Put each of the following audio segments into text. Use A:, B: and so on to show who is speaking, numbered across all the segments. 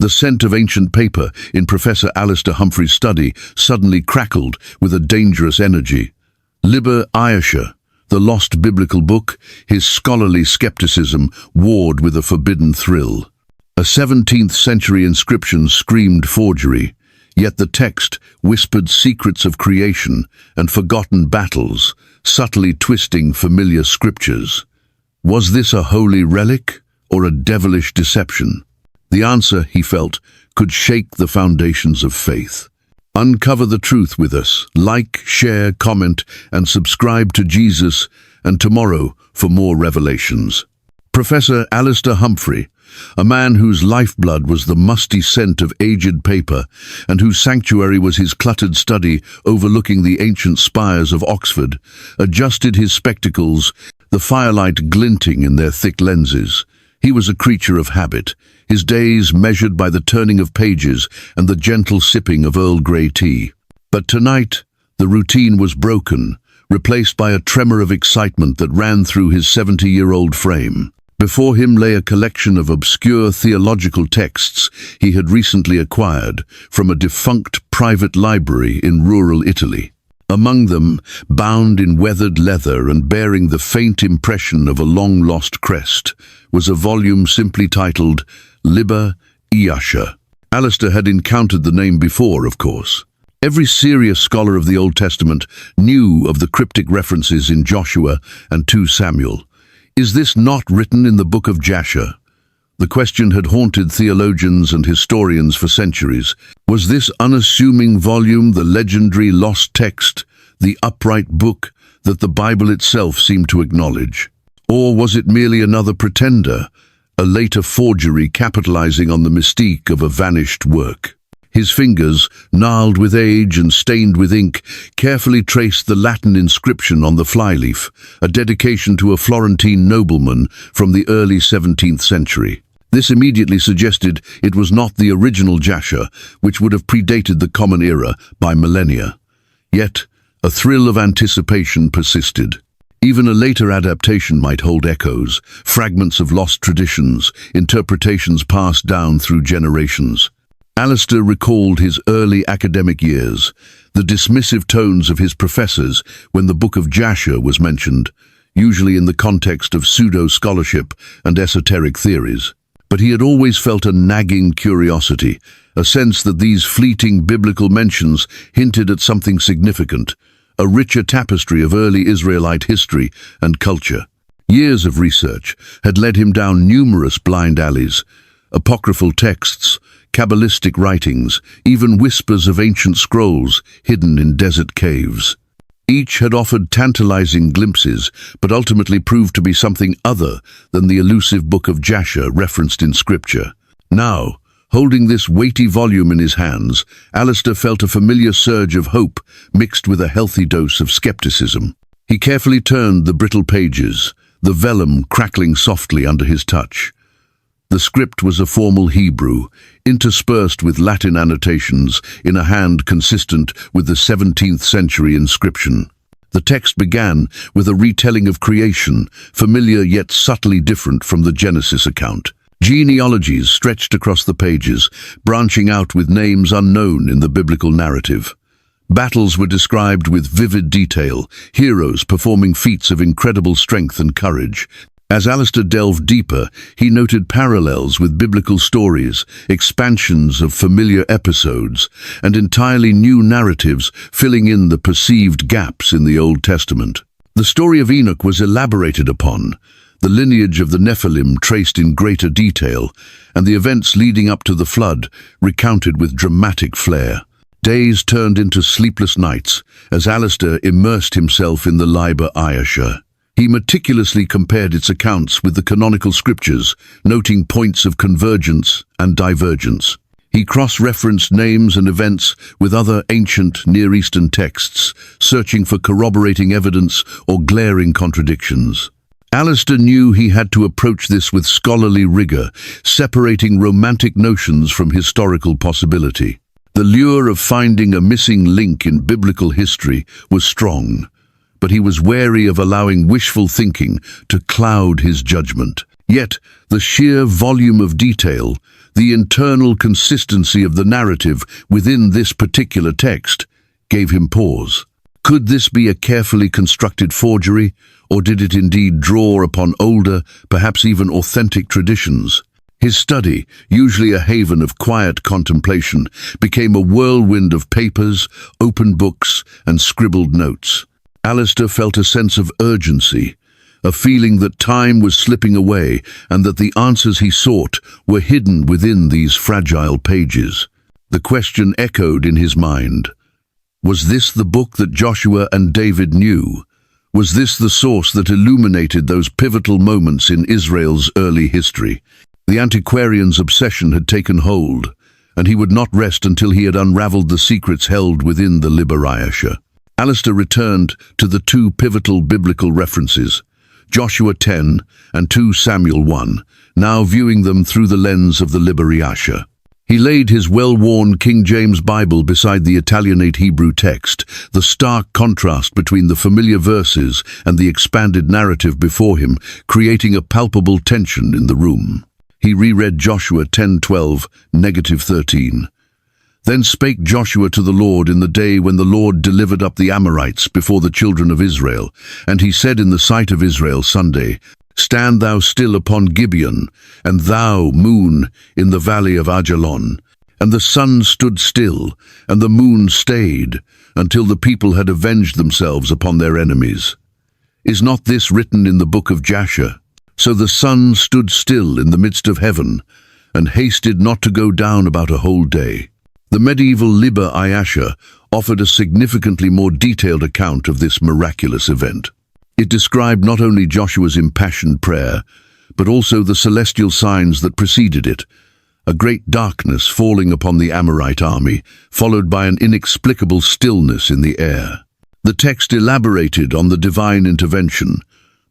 A: The scent of ancient paper in Professor Alistair Humphrey's study suddenly crackled with a dangerous energy. Liber Iasha, the lost biblical book, his scholarly skepticism warred with a forbidden thrill. A 17th century inscription screamed forgery, yet the text whispered secrets of creation and forgotten battles, subtly twisting familiar scriptures. Was this a holy relic or a devilish deception? The answer, he felt, could shake the foundations of faith. Uncover the truth with us. Like, share, comment, and subscribe to Jesus and Tomorrow for more revelations. Professor Alistair Humphrey, a man whose lifeblood was the musty scent of aged paper and whose sanctuary was his cluttered study overlooking the ancient spires of Oxford, adjusted his spectacles, the firelight glinting in their thick lenses. He was a creature of habit, his days measured by the turning of pages and the gentle sipping of Earl Grey tea. But tonight, the routine was broken, replaced by a tremor of excitement that ran through his 70-year-old frame. Before him lay a collection of obscure theological texts he had recently acquired from a defunct private library in rural Italy. Among them, bound in weathered leather and bearing the faint impression of a long-lost crest, was a volume simply titled Liber Iasha. Alistair had encountered the name before, of course. Every serious scholar of the Old Testament knew of the cryptic references in Joshua and 2 Samuel. Is this not written in the book of Jasher? The question had haunted theologians and historians for centuries. Was this unassuming volume the legendary lost text, the upright book that the Bible itself seemed to acknowledge? Or was it merely another pretender, a later forgery capitalizing on the mystique of a vanished work? His fingers, gnarled with age and stained with ink, carefully traced the Latin inscription on the flyleaf, a dedication to a Florentine nobleman from the early 17th century. This immediately suggested it was not the original Jasher, which would have predated the Common Era by millennia. Yet, a thrill of anticipation persisted. Even a later adaptation might hold echoes, fragments of lost traditions, interpretations passed down through generations. Alistair recalled his early academic years, the dismissive tones of his professors when the Book of Jasher was mentioned, usually in the context of pseudo-scholarship and esoteric theories. But he had always felt a nagging curiosity, a sense that these fleeting biblical mentions hinted at something significant, a richer tapestry of early Israelite history and culture. Years of research had led him down numerous blind alleys, apocryphal texts, Kabbalistic writings, even whispers of ancient scrolls hidden in desert caves. Each had offered tantalizing glimpses, but ultimately proved to be something other than the elusive book of Jasher referenced in Scripture. Now, holding this weighty volume in his hands, Alistair felt a familiar surge of hope mixed with a healthy dose of skepticism. He carefully turned the brittle pages, the vellum crackling softly under his touch. The script was a formal Hebrew, interspersed with Latin annotations in a hand consistent with the 17th century inscription. The text began with a retelling of creation, familiar yet subtly different from the Genesis account. Genealogies stretched across the pages, branching out with names unknown in the biblical narrative. Battles were described with vivid detail, heroes performing feats of incredible strength and courage. As Alistair delved deeper, he noted parallels with biblical stories, expansions of familiar episodes, and entirely new narratives filling in the perceived gaps in the Old Testament. The story of Enoch was elaborated upon, the lineage of the Nephilim traced in greater detail, and the events leading up to the flood recounted with dramatic flair. Days turned into sleepless nights as Alistair immersed himself in the Liber Iasha. He meticulously compared its accounts with the canonical scriptures, noting points of convergence and divergence. He cross-referenced names and events with other ancient Near Eastern texts, searching for corroborating evidence or glaring contradictions. Alistair knew he had to approach this with scholarly rigor, separating romantic notions from historical possibility. The lure of finding a missing link in biblical history was strong, but he was wary of allowing wishful thinking to cloud his judgment. Yet, the sheer volume of detail, the internal consistency of the narrative within this particular text, gave him pause. Could this be a carefully constructed forgery, or did it indeed draw upon older, perhaps even authentic traditions? His study, usually a haven of quiet contemplation, became a whirlwind of papers, open books, and scribbled notes. Alistair felt a sense of urgency, a feeling that time was slipping away and that the answers he sought were hidden within these fragile pages. The question echoed in his mind. Was this the book that Joshua and David knew? Was this the source that illuminated those pivotal moments in Israel's early history? The antiquarian's obsession had taken hold, and he would not rest until he had unraveled the secrets held within the Liber-Iasha. Alistair returned to the two pivotal biblical references, Joshua 10 and 2 Samuel 1, now viewing them through the lens of the Liber-Iasha. He laid his well-worn King James Bible beside the Italianate Hebrew text, the stark contrast between the familiar verses and the expanded narrative before him, creating a palpable tension in the room. He reread Joshua 10:12, -13. Then spake Joshua to the Lord in the day when the Lord delivered up the Amorites before the children of Israel. And he said in the sight of Israel Sunday, Stand thou still upon Gibeon, and thou, moon, in the valley of Ajalon. And the sun stood still, and the moon stayed, until the people had avenged themselves upon their enemies. Is not this written in the book of Jasher? So the sun stood still in the midst of heaven, and hasted not to go down about a whole day. The medieval Liber-Iasha offered a significantly more detailed account of this miraculous event. It described not only Joshua's impassioned prayer, but also the celestial signs that preceded it, a great darkness falling upon the Amorite army, followed by an inexplicable stillness in the air. The text elaborated on the divine intervention,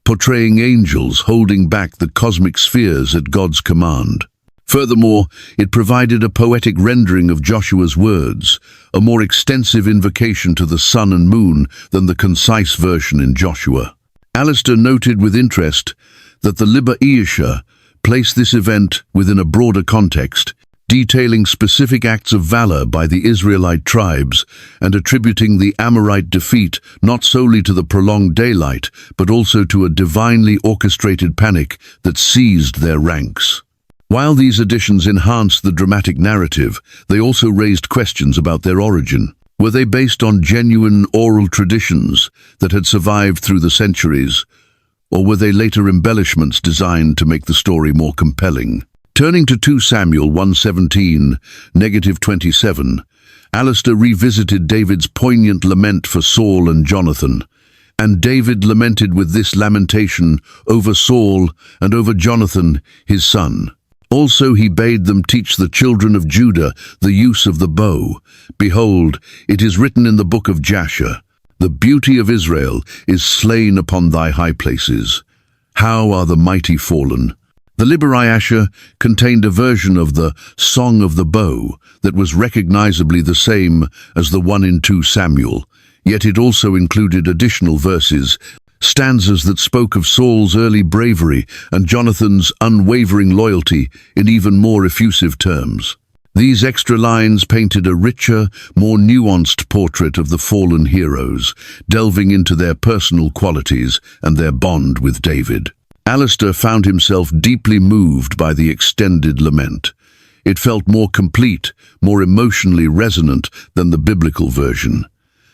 A: portraying angels holding back the cosmic spheres at God's command. Furthermore, it provided a poetic rendering of Joshua's words, a more extensive invocation to the sun and moon than the concise version in Joshua. Alistair noted with interest that the Liber-Iasha placed this event within a broader context, detailing specific acts of valor by the Israelite tribes and attributing the Amorite defeat not solely to the prolonged daylight, but also to a divinely orchestrated panic that seized their ranks. While these additions enhanced the dramatic narrative, they also raised questions about their origin. Were they based on genuine oral traditions that had survived through the centuries, or were they later embellishments designed to make the story more compelling? Turning to 2 Samuel 1:17, -27, Alistair revisited David's poignant lament for Saul and Jonathan, and David lamented with this lamentation over Saul and over Jonathan, his son. Also he bade them teach the children of Judah the use of the bow. Behold, it is written in the book of Jasher, The beauty of Israel is slain upon thy high places. How are the mighty fallen? The Liber-Iasha contained a version of the Song of the Bow that was recognizably the same as the one in 2 Samuel, yet it also included additional verses, stanzas that spoke of Saul's early bravery and Jonathan's unwavering loyalty in even more effusive terms. These extra lines painted a richer, more nuanced portrait of the fallen heroes, delving into their personal qualities and their bond with David. Alistair found himself deeply moved by the extended lament. It felt more complete, more emotionally resonant than the biblical version.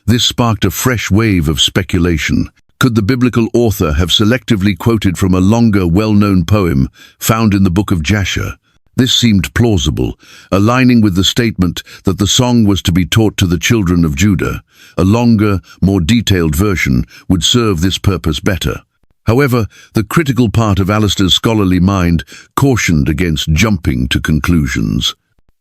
A: This sparked a fresh wave of speculation. Could the biblical author have selectively quoted from a longer, well-known poem found in the book of Jasher? This seemed plausible, aligning with the statement that the song was to be taught to the children of Judah. A longer, more detailed version would serve this purpose better. However, the critical part of Alistair's scholarly mind cautioned against jumping to conclusions.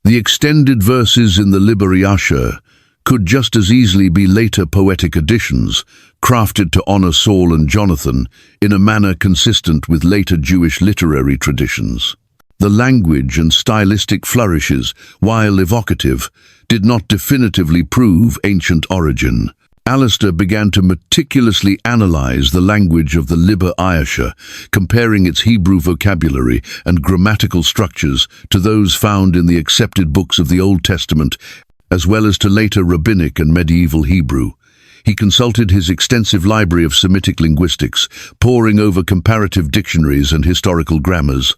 A: The extended verses in the Liber-Iasha could just as easily be later poetic additions, crafted to honor Saul and Jonathan in a manner consistent with later Jewish literary traditions. The language and stylistic flourishes, while evocative, did not definitively prove ancient origin. Alistair began to meticulously analyze the language of the Liber Iasha, comparing its Hebrew vocabulary and grammatical structures to those found in the accepted books of the Old Testament, as well as to later rabbinic and medieval Hebrew. He consulted his extensive library of Semitic linguistics, poring over comparative dictionaries and historical grammars.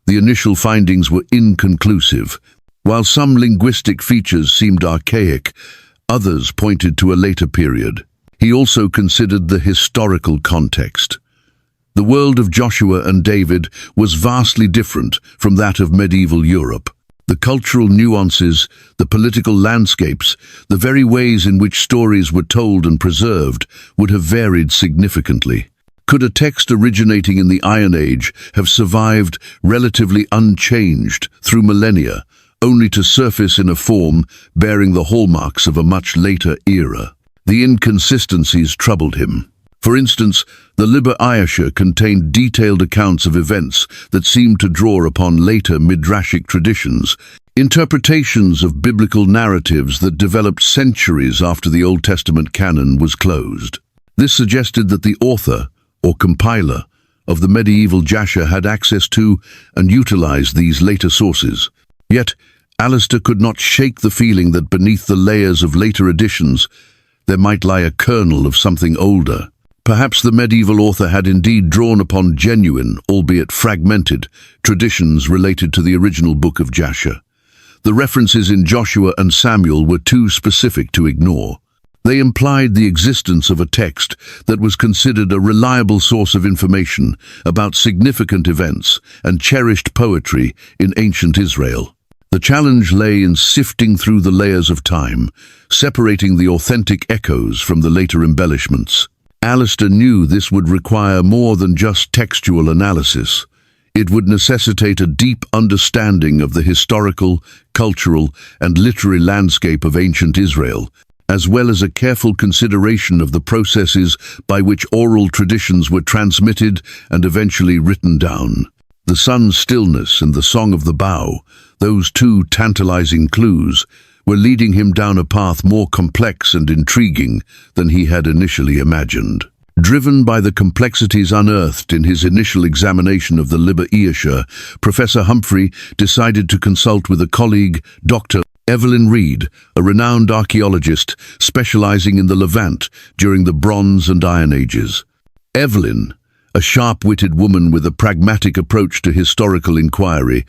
A: The initial findings were inconclusive. While some linguistic features seemed archaic, others pointed to a later period. He also considered the historical context. The world of Joshua and David was vastly different from that of medieval Europe. The cultural nuances, the political landscapes, the very ways in which stories were told and preserved would have varied significantly. Could a text originating in the Iron Age have survived relatively unchanged through millennia, only to surface in a form bearing the hallmarks of a much later era? The inconsistencies troubled him. For instance, the Liber Iasha contained detailed accounts of events that seemed to draw upon later midrashic traditions, interpretations of biblical narratives that developed centuries after the Old Testament canon was closed. This suggested that the author, or compiler, of the medieval Jasher had access to and utilized these later sources. Yet, Alistair could not shake the feeling that beneath the layers of later editions there might lie a kernel of something older. Perhaps the medieval author had indeed drawn upon genuine, albeit fragmented, traditions related to the original book of Jasher. The references in Joshua and Samuel were too specific to ignore. They implied the existence of a text that was considered a reliable source of information about significant events and cherished poetry in ancient Israel. The challenge lay in sifting through the layers of time, separating the authentic echoes from the later embellishments. Alistair knew this would require more than just textual analysis. It would necessitate a deep understanding of the historical, cultural, and literary landscape of ancient Israel, as well as a careful consideration of the processes by which oral traditions were transmitted and eventually written down. The sun's stillness and the song of the bow, those two tantalizing clues, were leading him down a path more complex and intriguing than he had initially imagined. Driven by the complexities unearthed in his initial examination of the Liber Iasha, Professor Humphrey decided to consult with a colleague, Dr. Evelyn Reed, a renowned archaeologist specializing in the Levant during the Bronze and Iron Ages. Evelyn, a sharp-witted woman with a pragmatic approach to historical inquiry,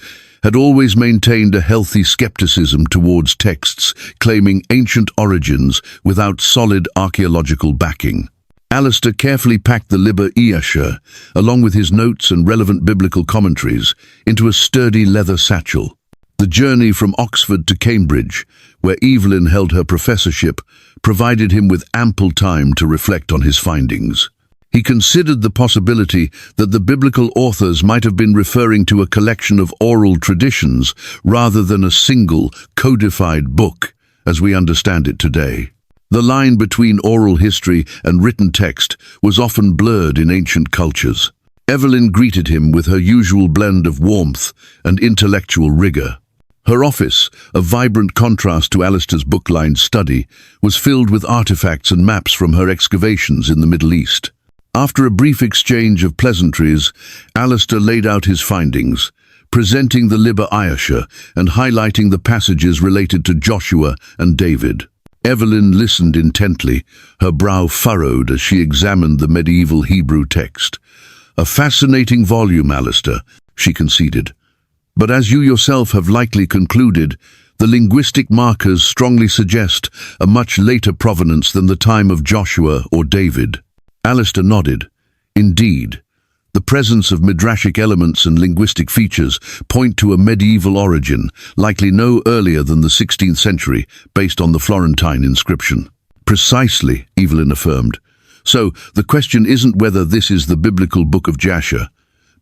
A: had always maintained a healthy skepticism towards texts claiming ancient origins without solid archaeological backing. Alistair carefully packed the Liber Iasha, along with his notes and relevant biblical commentaries, into a sturdy leather satchel. The journey from Oxford to Cambridge, where Evelyn held her professorship, provided him with ample time to reflect on his findings. He considered the possibility that the biblical authors might have been referring to a collection of oral traditions rather than a single, codified book, as we understand it today. The line between oral history and written text was often blurred in ancient cultures. Evelyn greeted him with her usual blend of warmth and intellectual rigor. Her office, a vibrant contrast to Alistair's book-lined study, was filled with artifacts and maps from her excavations in the Middle East. After a brief exchange of pleasantries, Alistair laid out his findings, presenting the Liber Iasha and highlighting the passages related to Joshua and David. Evelyn listened intently, her brow furrowed as she examined the medieval Hebrew text. "A fascinating volume, Alistair," she conceded. "But as you yourself have likely concluded, the linguistic markers strongly suggest a much later provenance than the time of Joshua or David." Alistair nodded. Indeed, the presence of midrashic elements and linguistic features point to a medieval origin, likely no earlier than the 16th century, based on the Florentine inscription. "Precisely," Evelyn affirmed. "So, the question isn't whether this is the biblical book of Jasher,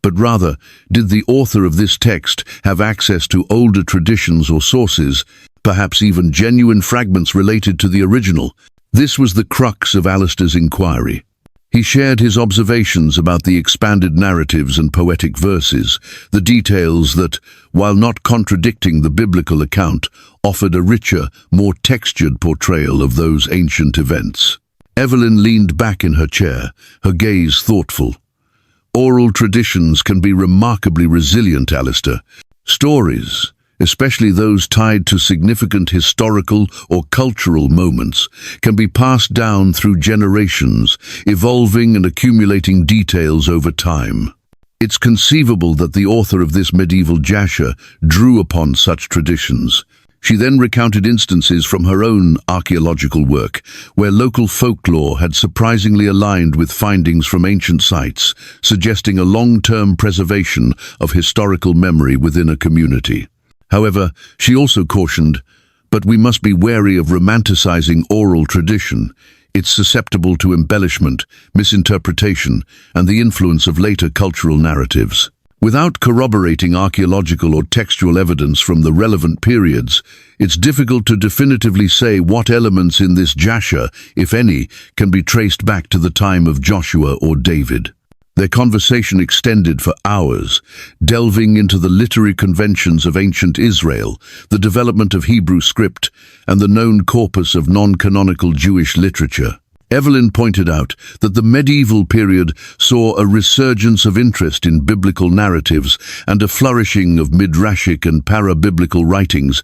A: but rather, did the author of this text have access to older traditions or sources, perhaps even genuine fragments related to the original?" This was the crux of Alistair's inquiry. He shared his observations about the expanded narratives and poetic verses, the details that, while not contradicting the biblical account, offered a richer, more textured portrayal of those ancient events. Evelyn leaned back in her chair, her gaze thoughtful. Oral traditions can be remarkably resilient, Alistair. Stories, especially those tied to significant historical or cultural moments, can be passed down through generations, evolving and accumulating details over time. It's conceivable that the author of this medieval jasher drew upon such traditions. She then recounted instances from her own archaeological work, where local folklore had surprisingly aligned with findings from ancient sites, suggesting a long-term preservation of historical memory within a community. However, she also cautioned, but we must be wary of romanticizing oral tradition. It's susceptible to embellishment, misinterpretation, and the influence of later cultural narratives. Without corroborating archaeological or textual evidence from the relevant periods, it's difficult to definitively say what elements in this jasher, if any, can be traced back to the time of Joshua or David. Their conversation extended for hours, delving into the literary conventions of ancient Israel, the development of Hebrew script, and the known corpus of non-canonical Jewish literature. Evelyn pointed out that the medieval period saw a resurgence of interest in biblical narratives and a flourishing of midrashic and para-biblical writings,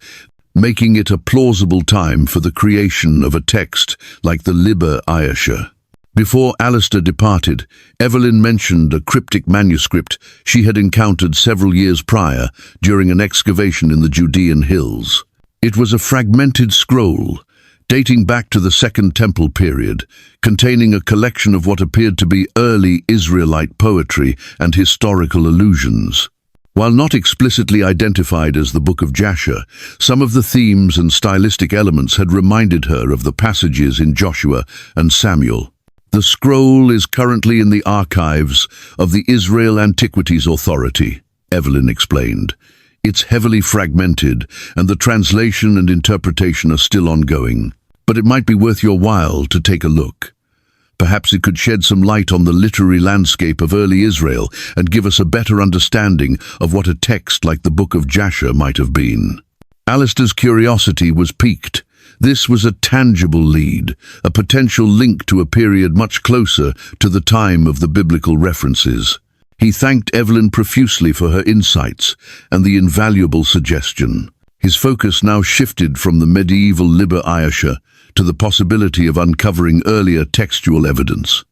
A: making it a plausible time for the creation of a text like the Liber Iasher. Before Alistair departed, Evelyn mentioned a cryptic manuscript she had encountered several years prior during an excavation in the Judean hills. It was a fragmented scroll, dating back to the Second Temple period, containing a collection of what appeared to be early Israelite poetry and historical allusions. While not explicitly identified as the Book of Jasher, some of the themes and stylistic elements had reminded her of the passages in Joshua and Samuel. The scroll is currently in the archives of the Israel Antiquities Authority, Evelyn explained. It's heavily fragmented, and the translation and interpretation are still ongoing. But it might be worth your while to take a look. Perhaps it could shed some light on the literary landscape of early Israel and give us a better understanding of what a text like the Book of Jasher might have been. Alistair's curiosity was piqued. This was a tangible lead, a potential link to a period much closer to the time of the biblical references. He thanked Evelyn profusely for her insights and the invaluable suggestion. His focus now shifted from the medieval Liber Iasher to the possibility of uncovering earlier textual evidence.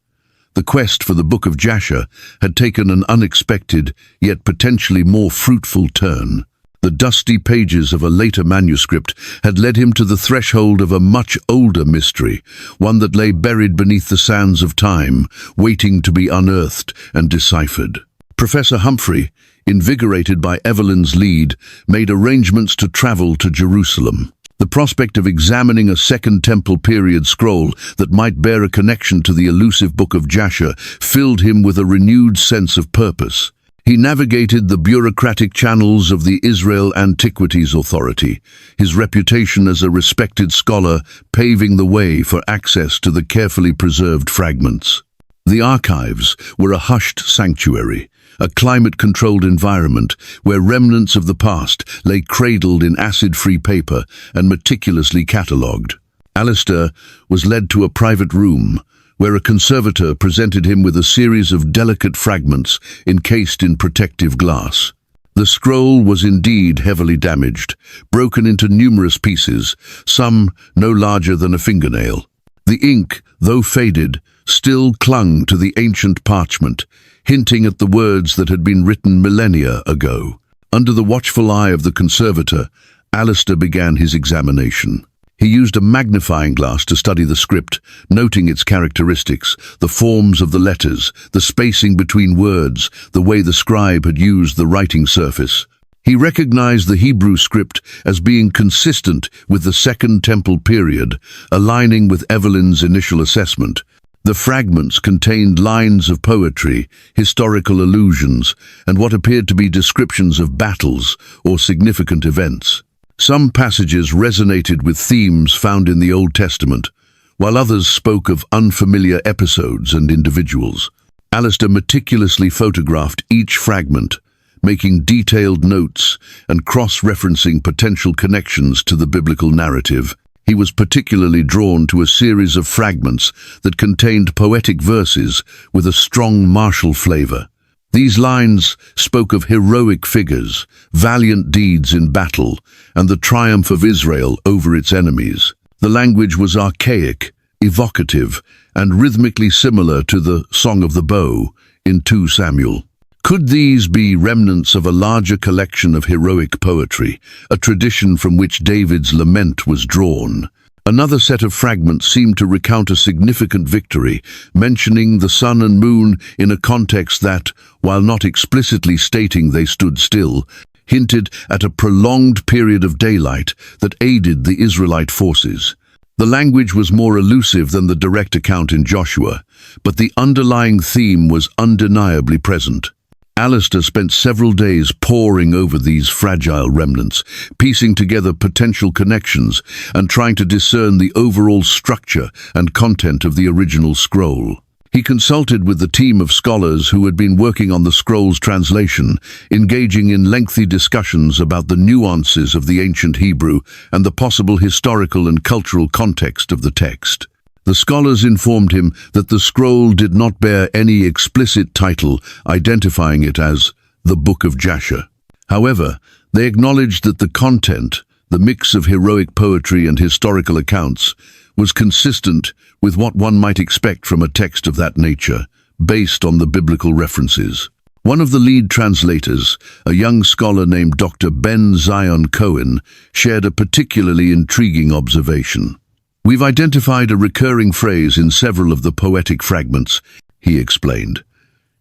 A: The quest for the Book of Jasher had taken an unexpected, yet potentially more fruitful turn. The dusty pages of a later manuscript had led him to the threshold of a much older mystery, one that lay buried beneath the sands of time, waiting to be unearthed and deciphered. Professor Humphrey, invigorated by Evelyn's lead, made arrangements to travel to Jerusalem. The prospect of examining a Second Temple period scroll that might bear a connection to the elusive Book of Jasher filled him with a renewed sense of purpose. He navigated the bureaucratic channels of the Israel Antiquities Authority, his reputation as a respected scholar paving the way for access to the carefully preserved fragments. The archives were a hushed sanctuary, a climate-controlled environment where remnants of the past lay cradled in acid-free paper and meticulously catalogued. Alistair was led to a private room, where a conservator presented him with a series of delicate fragments encased in protective glass. The scroll was indeed heavily damaged, broken into numerous pieces, some no larger than a fingernail. The ink, though faded, still clung to the ancient parchment, hinting at the words that had been written millennia ago. Under the watchful eye of the conservator, Alistair began his examination. He used a magnifying glass to study the script, noting its characteristics, the forms of the letters, the spacing between words, the way the scribe had used the writing surface. He recognized the Hebrew script as being consistent with the Second Temple period, aligning with Evelyn's initial assessment. The fragments contained lines of poetry, historical allusions, and what appeared to be descriptions of battles or significant events. Some passages resonated with themes found in the Old Testament, while others spoke of unfamiliar episodes and individuals. Alistair meticulously photographed each fragment, making detailed notes and cross-referencing potential connections to the biblical narrative. He was particularly drawn to a series of fragments that contained poetic verses with a strong martial flavor. These lines spoke of heroic figures, valiant deeds in battle, and the triumph of Israel over its enemies. The language was archaic, evocative, and rhythmically similar to the Song of the Bow in 2 Samuel. Could these be remnants of a larger collection of heroic poetry, a tradition from which David's lament was drawn? Another set of fragments seemed to recount a significant victory, mentioning the sun and moon in a context that, while not explicitly stating they stood still, hinted at a prolonged period of daylight that aided the Israelite forces. The language was more elusive than the direct account in Joshua, but the underlying theme was undeniably present. Alistair spent several days poring over these fragile remnants, piecing together potential connections and trying to discern the overall structure and content of the original scroll. He consulted with the team of scholars who had been working on the scroll's translation, engaging in lengthy discussions about the nuances of the ancient Hebrew and the possible historical and cultural context of the text. The scholars informed him that the scroll did not bear any explicit title identifying it as the Book of Jasher. However, they acknowledged that the content, the mix of heroic poetry and historical accounts, was consistent with what one might expect from a text of that nature, based on the biblical references. One of the lead translators, a young scholar named Dr. Ben Zion Cohen, shared a particularly intriguing observation. "We've identified a recurring phrase in several of the poetic fragments," he explained.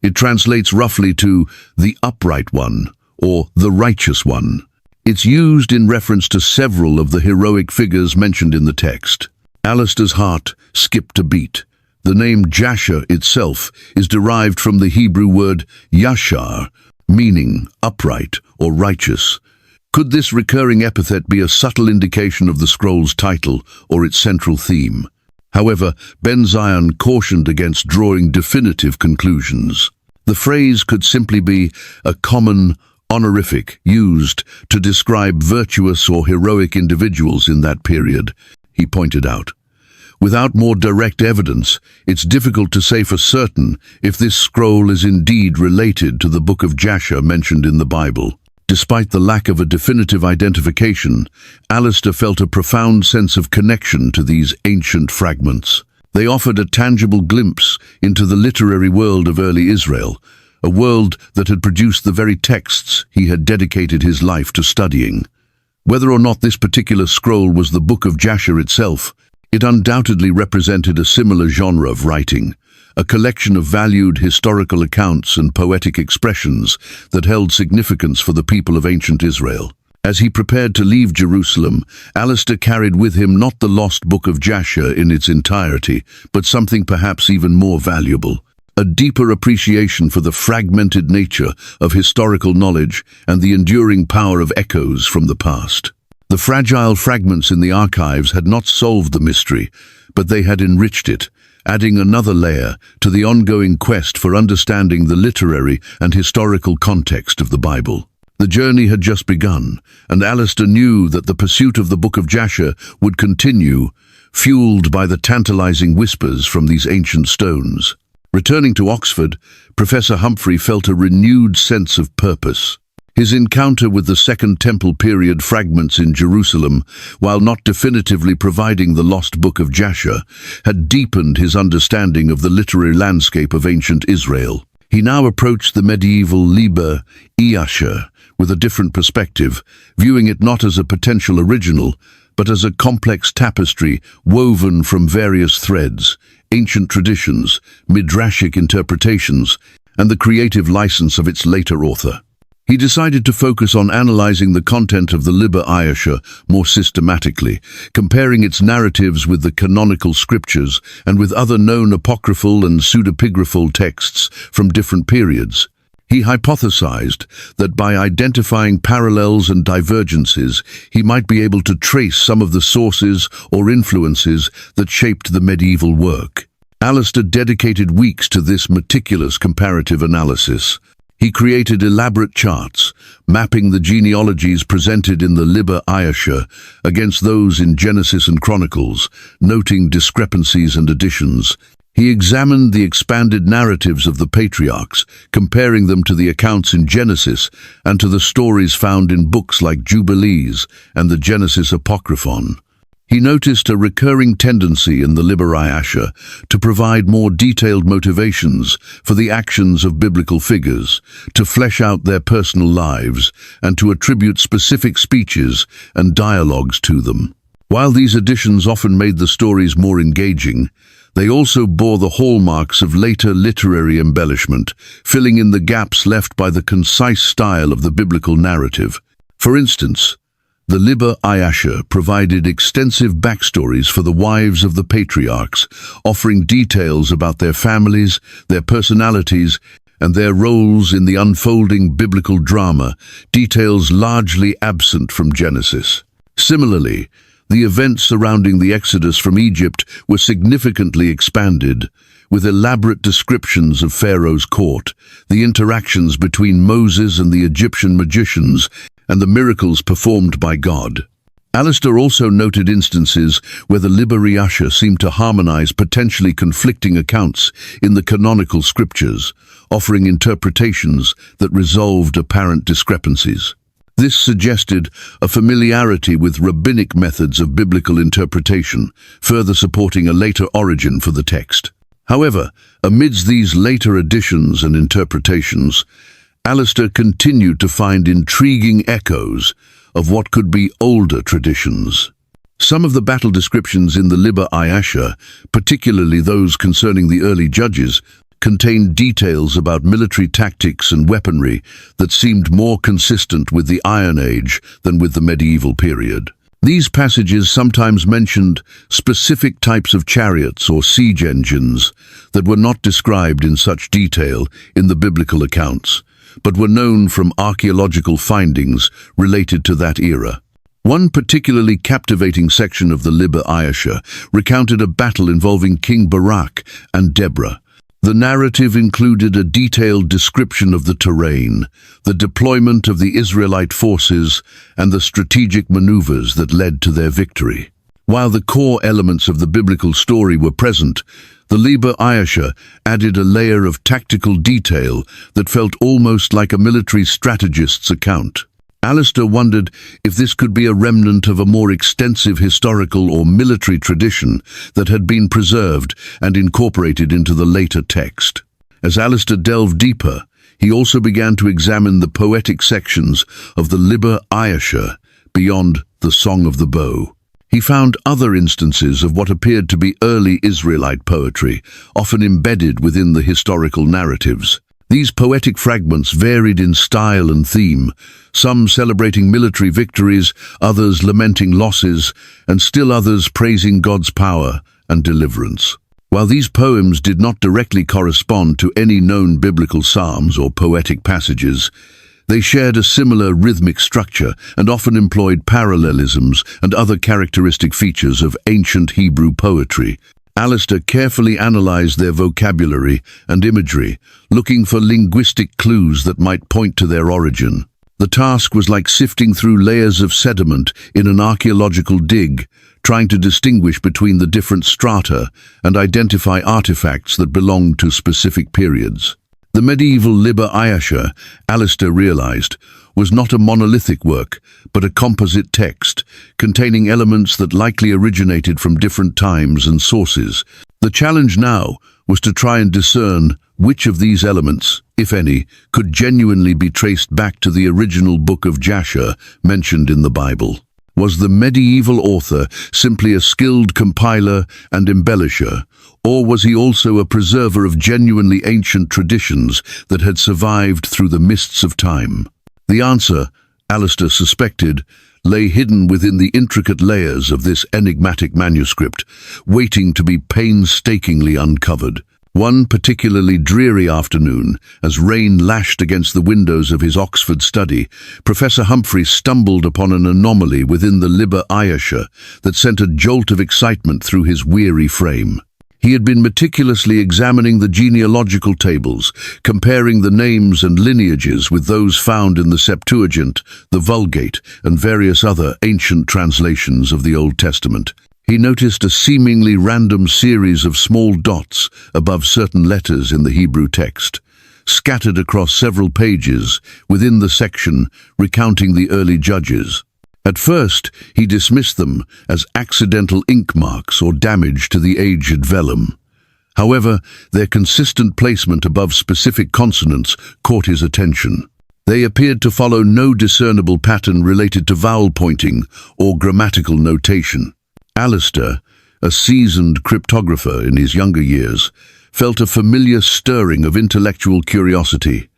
A: "It translates roughly to the upright one or the righteous one. It's used in reference to several of the heroic figures mentioned in the text." Alistair's heart skipped a beat. The name Jasher itself is derived from the Hebrew word yashar, meaning upright or righteous. Could this recurring epithet be a subtle indication of the scroll's title or its central theme? However, Ben Zion cautioned against drawing definitive conclusions. The phrase could simply be a common honorific used to describe virtuous or heroic individuals in that period, he pointed out. Without more direct evidence, it's difficult to say for certain if this scroll is indeed related to the Book of Jasher mentioned in the Bible. Despite the lack of a definitive identification, Alistair felt a profound sense of connection to these ancient fragments. They offered a tangible glimpse into the literary world of early Israel, a world that had produced the very texts he had dedicated his life to studying. Whether or not this particular scroll was the Book of Jasher itself, it undoubtedly represented a similar genre of writing, a collection of valued historical accounts and poetic expressions that held significance for the people of ancient Israel. As he prepared to leave Jerusalem, Alistair carried with him not the lost Book of Jasher in its entirety, but something perhaps even more valuable, a deeper appreciation for the fragmented nature of historical knowledge and the enduring power of echoes from the past. The fragile fragments in the archives had not solved the mystery, but they had enriched it, adding another layer to the ongoing quest for understanding the literary and historical context of the Bible. The journey had just begun, and Alistair knew that the pursuit of the Book of Jasher would continue, fueled by the tantalizing whispers from these ancient stones. Returning to Oxford, Professor Humphrey felt a renewed sense of purpose. His encounter with the Second Temple period fragments in Jerusalem, while not definitively providing the lost Book of Jasher, had deepened his understanding of the literary landscape of ancient Israel. He now approached the medieval Liber Iasher with a different perspective, viewing it not as a potential original, but as a complex tapestry woven from various threads, ancient traditions, midrashic interpretations, and the creative license of its later author. He decided to focus on analyzing the content of the Liber Iasher more systematically, comparing its narratives with the canonical scriptures and with other known apocryphal and pseudepigraphal texts from different periods. He hypothesized that by identifying parallels and divergences, he might be able to trace some of the sources or influences that shaped the medieval work. Alistair dedicated weeks to this meticulous comparative analysis. He created elaborate charts, mapping the genealogies presented in the Liber Iasha against those in Genesis and Chronicles, noting discrepancies and additions. He examined the expanded narratives of the patriarchs, comparing them to the accounts in Genesis and to the stories found in books like Jubilees and the Genesis Apocryphon. He noticed a recurring tendency in the Liber Iasha to provide more detailed motivations for the actions of biblical figures, to flesh out their personal lives, and to attribute specific speeches and dialogues to them. While these additions often made the stories more engaging, they also bore the hallmarks of later literary embellishment, filling in the gaps left by the concise style of the biblical narrative. For instance, the Liber Iasha provided extensive backstories for the wives of the patriarchs, offering details about their families, their personalities, and their roles in the unfolding biblical drama, details largely absent from Genesis. Similarly, the events surrounding the Exodus from Egypt were significantly expanded, with elaborate descriptions of Pharaoh's court, the interactions between Moses and the Egyptian magicians, and the miracles performed by God. Alistair also noted instances where the Liber Iasha seemed to harmonize potentially conflicting accounts in the canonical scriptures, offering interpretations that resolved apparent discrepancies. This suggested a familiarity with rabbinic methods of biblical interpretation, further supporting a later origin for the text. However, amidst these later additions and interpretations, Alistair continued to find intriguing echoes of what could be older traditions. Some of the battle descriptions in the Liber Iasha, particularly those concerning the early judges, contained details about military tactics and weaponry that seemed more consistent with the Iron Age than with the medieval period. These passages sometimes mentioned specific types of chariots or siege engines that were not described in such detail in the biblical accounts, but were known from archaeological findings related to that era. One particularly captivating section of the Liber Iasha recounted a battle involving King Barak and Deborah. The narrative included a detailed description of the terrain, the deployment of the Israelite forces, and the strategic maneuvers that led to their victory. While the core elements of the biblical story were present, the Liber Iasha added a layer of tactical detail that felt almost like a military strategist's account. Alistair wondered if this could be a remnant of a more extensive historical or military tradition that had been preserved and incorporated into the later text. As Alistair delved deeper, he also began to examine the poetic sections of the Liber Iasha beyond the Song of the Bow. He found other instances of what appeared to be early Israelite poetry, often embedded within the historical narratives. These poetic fragments varied in style and theme, some celebrating military victories, others lamenting losses, and still others praising God's power and deliverance. While these poems did not directly correspond to any known biblical psalms or poetic passages, they shared a similar rhythmic structure and often employed parallelisms and other characteristic features of ancient Hebrew poetry. Alistair carefully analyzed their vocabulary and imagery, looking for linguistic clues that might point to their origin. The task was like sifting through layers of sediment in an archaeological dig, trying to distinguish between the different strata and identify artifacts that belonged to specific periods. The medieval Liber Iasha, Alistair realized, was not a monolithic work, but a composite text, containing elements that likely originated from different times and sources. The challenge now was to try and discern which of these elements, if any, could genuinely be traced back to the original book of Jasher mentioned in the Bible. Was the medieval author simply a skilled compiler and embellisher, or was he also a preserver of genuinely ancient traditions that had survived through the mists of time? The answer, Alistair suspected, lay hidden within the intricate layers of this enigmatic manuscript, waiting to be painstakingly uncovered. One particularly dreary afternoon, as rain lashed against the windows of his Oxford study, Professor Humphrey stumbled upon an anomaly within the Liber Iasha that sent a jolt of excitement through his weary frame. He had been meticulously examining the genealogical tables, comparing the names and lineages with those found in the Septuagint, the Vulgate, and various other ancient translations of the Old Testament. He noticed a seemingly random series of small dots above certain letters in the Hebrew text, scattered across several pages within the section recounting the early judges. At first, he dismissed them as accidental ink marks or damage to the aged vellum. However, their consistent placement above specific consonants caught his attention. They appeared to follow no discernible pattern related to vowel pointing or grammatical notation. Alistair, a seasoned cryptographer in his younger years, felt a familiar stirring of intellectual curiosity.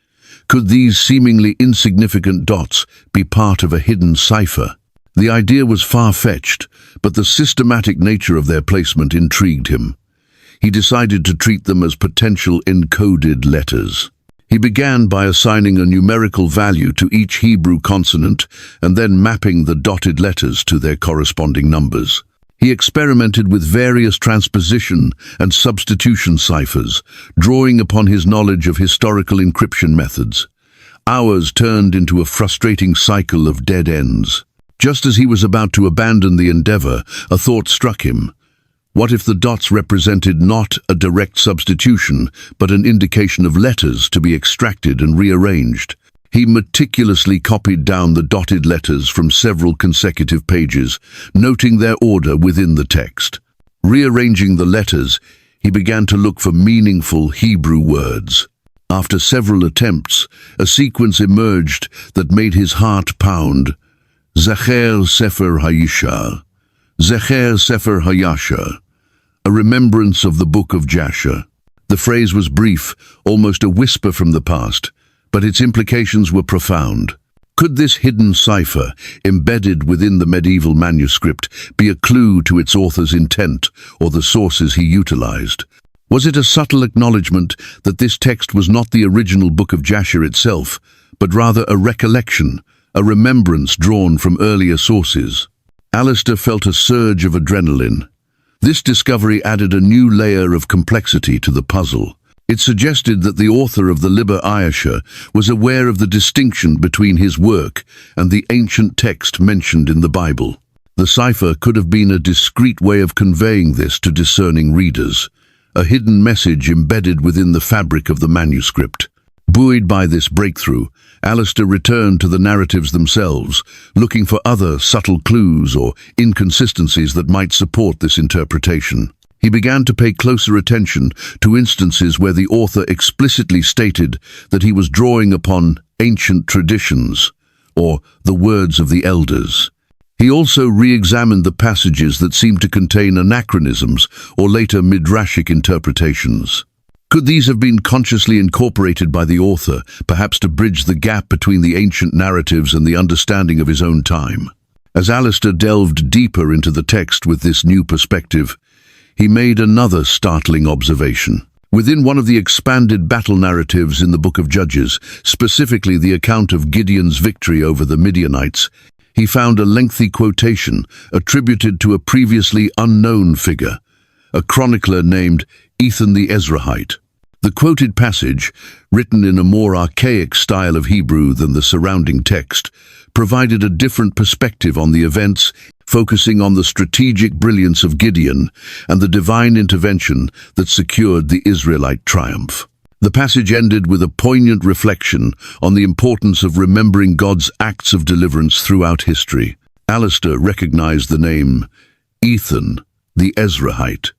A: Could these seemingly insignificant dots be part of a hidden cipher? The idea was far-fetched, but the systematic nature of their placement intrigued him. He decided to treat them as potential encoded letters. He began by assigning a numerical value to each Hebrew consonant and then mapping the dotted letters to their corresponding numbers. He experimented with various transposition and substitution ciphers, drawing upon his knowledge of historical encryption methods. Hours turned into a frustrating cycle of dead ends. Just as he was about to abandon the endeavor, a thought struck him. What if the dots represented not a direct substitution, but an indication of letters to be extracted and rearranged? He meticulously copied down the dotted letters from several consecutive pages, noting their order within the text. Rearranging the letters, he began to look for meaningful Hebrew words. After several attempts, a sequence emerged that made his heart pound. Zecher Sefer Hayisha, Zecher Sefer Hayasha, a remembrance of the book of Jasher. The phrase was brief, almost a whisper from the past, but its implications were profound. Could this hidden cipher, embedded within the medieval manuscript, be a clue to its author's intent or the sources he utilized? Was it a subtle acknowledgement that this text was not the original book of Jasher itself, but rather a recollection, a remembrance drawn from earlier sources? Alistair felt a surge of adrenaline. This discovery added a new layer of complexity to the puzzle. It suggested that the author of the Liber Iasha was aware of the distinction between his work and the ancient text mentioned in the Bible. The cipher could have been a discreet way of conveying this to discerning readers, a hidden message embedded within the fabric of the manuscript. Buoyed by this breakthrough, Alistair returned to the narratives themselves, looking for other subtle clues or inconsistencies that might support this interpretation. He began to pay closer attention to instances where the author explicitly stated that he was drawing upon ancient traditions, or the words of the elders. He also re-examined the passages that seemed to contain anachronisms or later midrashic interpretations. Could these have been consciously incorporated by the author, perhaps to bridge the gap between the ancient narratives and the understanding of his own time? As Alistair delved deeper into the text with this new perspective, he made another startling observation. Within one of the expanded battle narratives in the Book of Judges, specifically the account of Gideon's victory over the Midianites, he found a lengthy quotation attributed to a previously unknown figure, a chronicler named Ethan the Ezrahite. The quoted passage, written in a more archaic style of Hebrew than the surrounding text, provided a different perspective on the events, focusing on the strategic brilliance of Gideon and the divine intervention that secured the Israelite triumph. The passage ended with a poignant reflection on the importance of remembering God's acts of deliverance throughout history. Alistair recognized the name Ethan, the Ezrahite.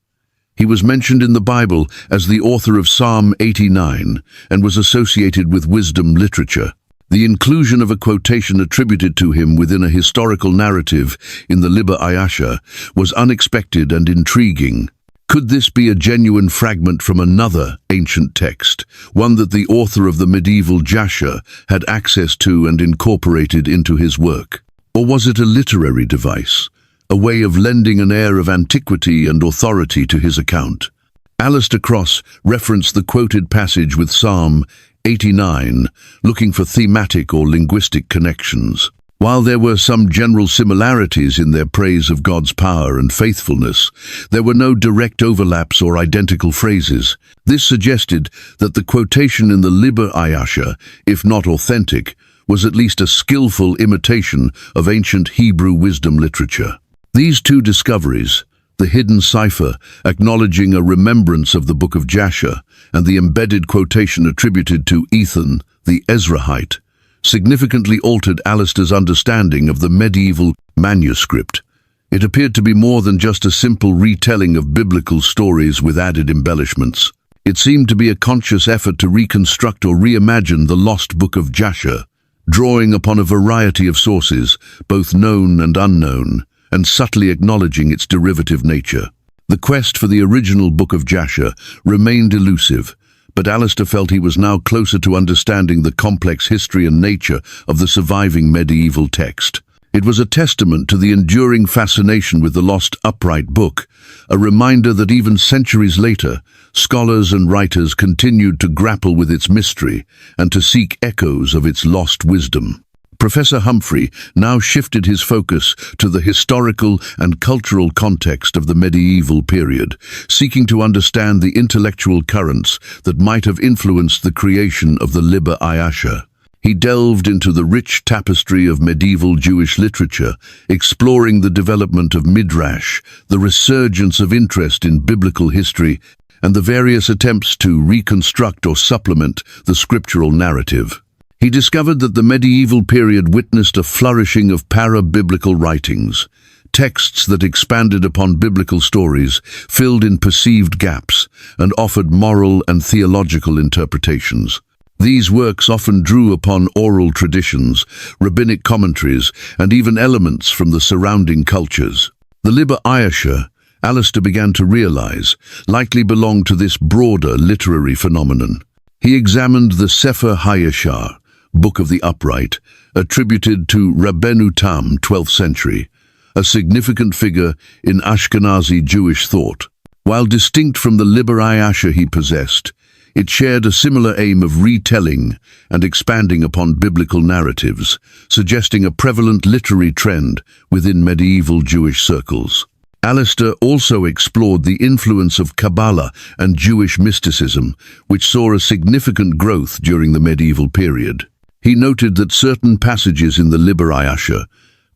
A: He was mentioned in the Bible as the author of Psalm 89 and was associated with wisdom literature. The inclusion of a quotation attributed to him within a historical narrative in the Liber Iasha was unexpected and intriguing. Could this be a genuine fragment from another ancient text, one that the author of the medieval Jasher had access to and incorporated into his work? Or was it a literary device, a way of lending an air of antiquity and authority to his account? Alistair Cross referenced the quoted passage with Psalm 89, looking for thematic or linguistic connections. While there were some general similarities in their praise of God's power and faithfulness, there were no direct overlaps or identical phrases. This suggested that the quotation in the Liber Iasha, if not authentic, was at least a skillful imitation of ancient Hebrew wisdom literature. These two discoveries, the hidden cipher acknowledging a remembrance of the Book of Jasher and the embedded quotation attributed to Ethan, the Ezrahite, significantly altered Alistair's understanding of the medieval manuscript. It appeared to be more than just a simple retelling of biblical stories with added embellishments. It seemed to be a conscious effort to reconstruct or reimagine the lost Book of Jasher, drawing upon a variety of sources, both known and unknown, and subtly acknowledging its derivative nature. The quest for the original Book of Jasher remained elusive, but Alistair felt he was now closer to understanding the complex history and nature of the surviving medieval text. It was a testament to the enduring fascination with the lost upright book, a reminder that even centuries later, scholars and writers continued to grapple with its mystery and to seek echoes of its lost wisdom. Professor Humphrey now shifted his focus to the historical and cultural context of the medieval period, seeking to understand the intellectual currents that might have influenced the creation of the Liber Iasha. He delved into the rich tapestry of medieval Jewish literature, exploring the development of Midrash, the resurgence of interest in biblical history, and the various attempts to reconstruct or supplement the scriptural narrative. He discovered that the medieval period witnessed a flourishing of para-biblical writings, texts that expanded upon biblical stories, filled in perceived gaps, and offered moral and theological interpretations. These works often drew upon oral traditions, rabbinic commentaries, and even elements from the surrounding cultures. The Liber Iasha, Alistair began to realize, likely belonged to this broader literary phenomenon. He examined the Sefer HaYashar, Book of the Upright, attributed to Rabbeinu Tam, 12th century, a significant figure in Ashkenazi Jewish thought. While distinct from the Liber Iasha he possessed, it shared a similar aim of retelling and expanding upon biblical narratives, suggesting a prevalent literary trend within medieval Jewish circles. Alistair also explored the influence of Kabbalah and Jewish mysticism, which saw a significant growth during the medieval period. He noted that certain passages in the Liber Iasha,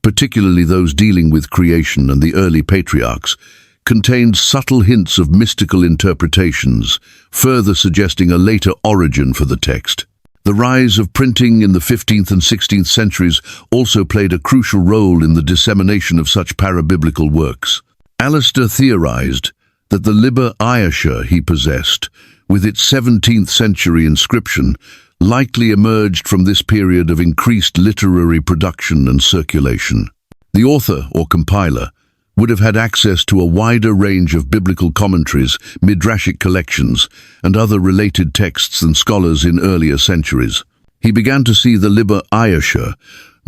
A: particularly those dealing with creation and the early patriarchs, contained subtle hints of mystical interpretations, further suggesting a later origin for the text. The rise of printing in the 15th and 16th centuries also played a crucial role in the dissemination of such parabiblical works. Alistair theorized that the Liber Iasha he possessed, with its 17th century inscription, likely emerged from this period of increased literary production and circulation. The author, or compiler, would have had access to a wider range of biblical commentaries, midrashic collections, and other related texts than scholars in earlier centuries. He began to see the Liber Iasha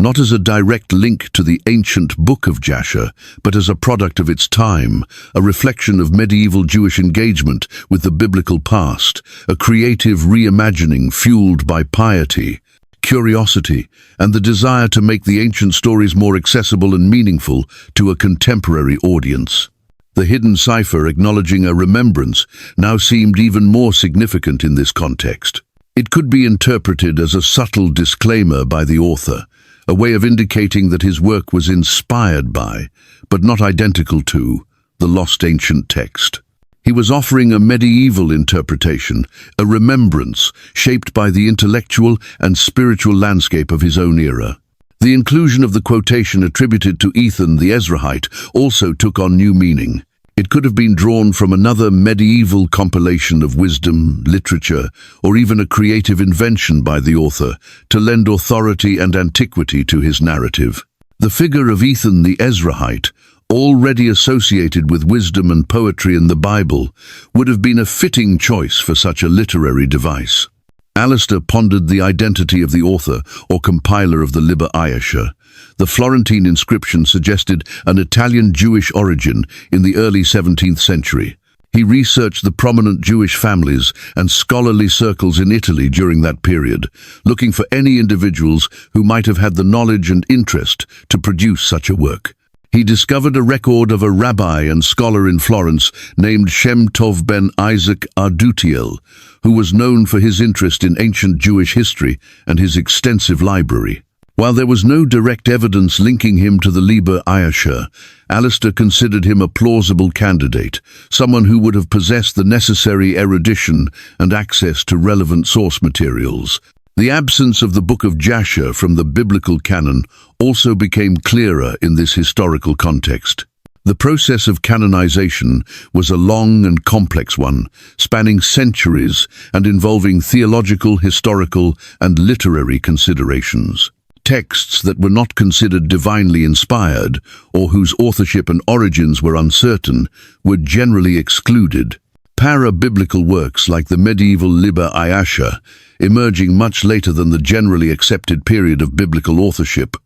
A: not as a direct link to the ancient Book of Jasher, but as a product of its time, a reflection of medieval Jewish engagement with the biblical past, a creative reimagining fueled by piety, curiosity, and the desire to make the ancient stories more accessible and meaningful to a contemporary audience. The hidden cipher acknowledging a remembrance now seemed even more significant in this context. It could be interpreted as a subtle disclaimer by the author, a way of indicating that his work was inspired by, but not identical to, the lost ancient text. He was offering a medieval interpretation, a remembrance shaped by the intellectual and spiritual landscape of his own era. The inclusion of the quotation attributed to Ethan the Ezrahite also took on new meaning. It could have been drawn from another medieval compilation of wisdom, literature, or even a creative invention by the author to lend authority and antiquity to his narrative. The figure of Ethan the Ezrahite, already associated with wisdom and poetry in the Bible, would have been a fitting choice for such a literary device. Alistair pondered the identity of the author or compiler of the Liber Iasha. The Florentine inscription suggested an Italian Jewish origin in the early 17th century. He researched the prominent Jewish families and scholarly circles in Italy during that period, looking for any individuals who might have had the knowledge and interest to produce such a work. He discovered a record of a rabbi and scholar in Florence named Shem Tov ben Isaac Ardutiel, who was known for his interest in ancient Jewish history and his extensive library. While there was no direct evidence linking him to the Liber Iasher, Alistair considered him a plausible candidate, someone who would have possessed the necessary erudition and access to relevant source materials. The absence of the Book of Jasher from the biblical canon also became clearer in this historical context. The process of canonization was a long and complex one, spanning centuries and involving theological, historical, and literary considerations. Texts that were not considered divinely inspired, or whose authorship and origins were uncertain, were generally excluded. Para-biblical works like the medieval Liber Iasher, emerging much later than the generally accepted period of biblical authorship,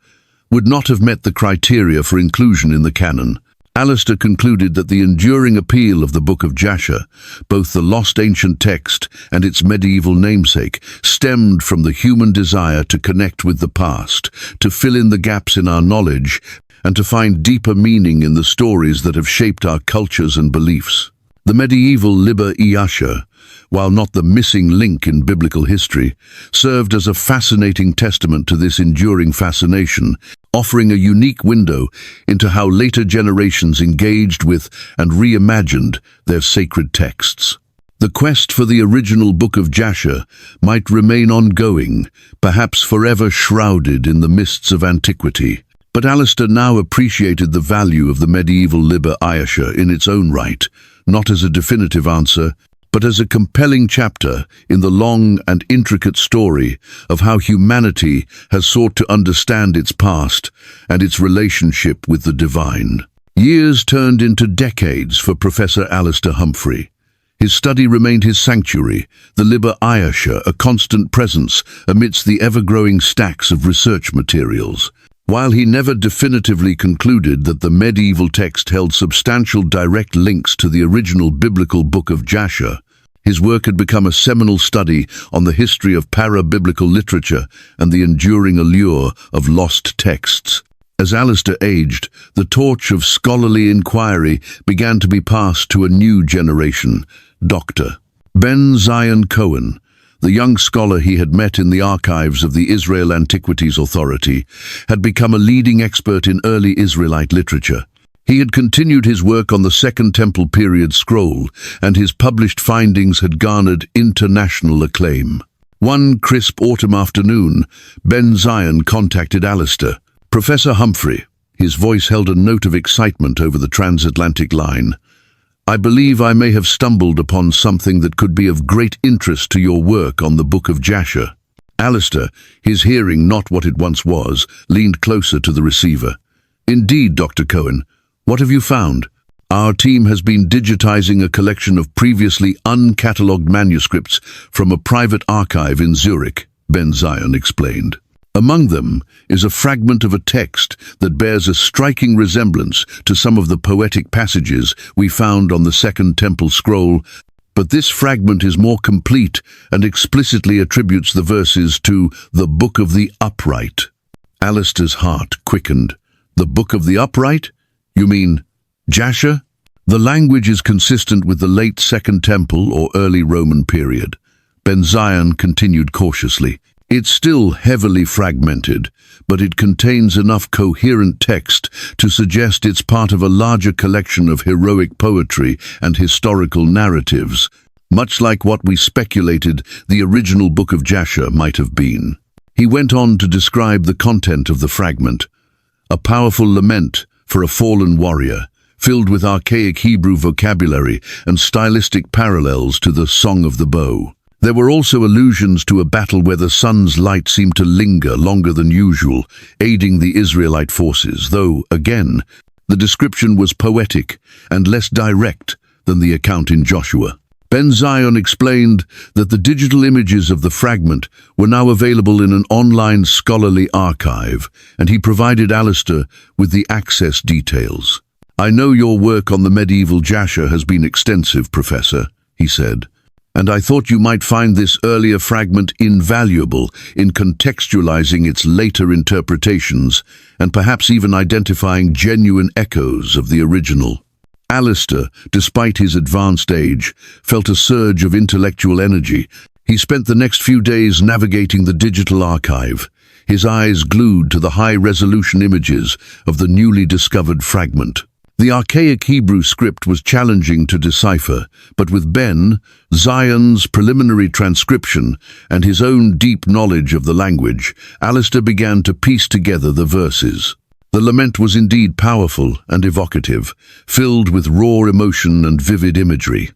A: would not have met the criteria for inclusion in the canon. Alistair concluded that the enduring appeal of the Book of Jasher, both the lost ancient text and its medieval namesake, stemmed from the human desire to connect with the past, to fill in the gaps in our knowledge, and to find deeper meaning in the stories that have shaped our cultures and beliefs. The medieval Liber Iasher, while not the missing link in biblical history, served as a fascinating testament to this enduring fascination, offering a unique window into how later generations engaged with and reimagined their sacred texts. The quest for the original Book of Jasher might remain ongoing, perhaps forever shrouded in the mists of antiquity. But Alistair now appreciated the value of the medieval Liber Iasher in its own right, not as a definitive answer, but as a compelling chapter in the long and intricate story of how humanity has sought to understand its past and its relationship with the divine. Years turned into decades for Professor Alistair Humphrey. His study remained his sanctuary, the Liber Iasher, a constant presence amidst the ever-growing stacks of research materials. While he never definitively concluded that the medieval text held substantial direct links to the original biblical Book of Jasher, his work had become a seminal study on the history of para-biblical literature and the enduring allure of lost texts. As Alistair aged, the torch of scholarly inquiry began to be passed to a new generation, Dr. Ben Zion Cohen. The young scholar he had met in the archives of the Israel Antiquities Authority had become a leading expert in early Israelite literature. He had continued his work on the Second Temple period scroll, and his published findings had garnered international acclaim. One crisp autumn afternoon, Ben Zion contacted Alistair. "Professor Humphrey," his voice held a note of excitement over the transatlantic line, "I believe I may have stumbled upon something that could be of great interest to your work on the Book of Jasher." Alistair, his hearing not what it once was, leaned closer to the receiver. "Indeed, Dr. Cohen. What have you found?" "Our team has been digitizing a collection of previously uncatalogued manuscripts from a private archive in Zurich," Ben Zion explained. "Among them is a fragment of a text that bears a striking resemblance to some of the poetic passages we found on the Second Temple scroll, but this fragment is more complete and explicitly attributes the verses to the Book of the Upright." Alistair's heart quickened. "The Book of the Upright? You mean Jasher?" "The language is consistent with the late Second Temple or early Roman period," Ben Zion continued cautiously. "It's still heavily fragmented, but it contains enough coherent text to suggest it's part of a larger collection of heroic poetry and historical narratives, much like what we speculated the original Book of Jasher might have been." He went on to describe the content of the fragment: "A powerful lament for a fallen warrior, filled with archaic Hebrew vocabulary and stylistic parallels to the Song of the Bow. There were also allusions to a battle where the sun's light seemed to linger longer than usual, aiding the Israelite forces, though, again, the description was poetic and less direct than the account in Joshua." Ben Zion explained that the digital images of the fragment were now available in an online scholarly archive, and he provided Alistair with the access details. "I know your work on the medieval Jasher has been extensive, Professor," he said, "and I thought you might find this earlier fragment invaluable in contextualizing its later interpretations and perhaps even identifying genuine echoes of the original." Alistair, despite his advanced age, felt a surge of intellectual energy. He spent the next few days navigating the digital archive, his eyes glued to the high-resolution images of the newly discovered fragment. The archaic Hebrew script was challenging to decipher, but with Ben Zion's preliminary transcription and his own deep knowledge of the language, Alistair began to piece together the verses. The lament was indeed powerful and evocative, filled with raw emotion and vivid imagery.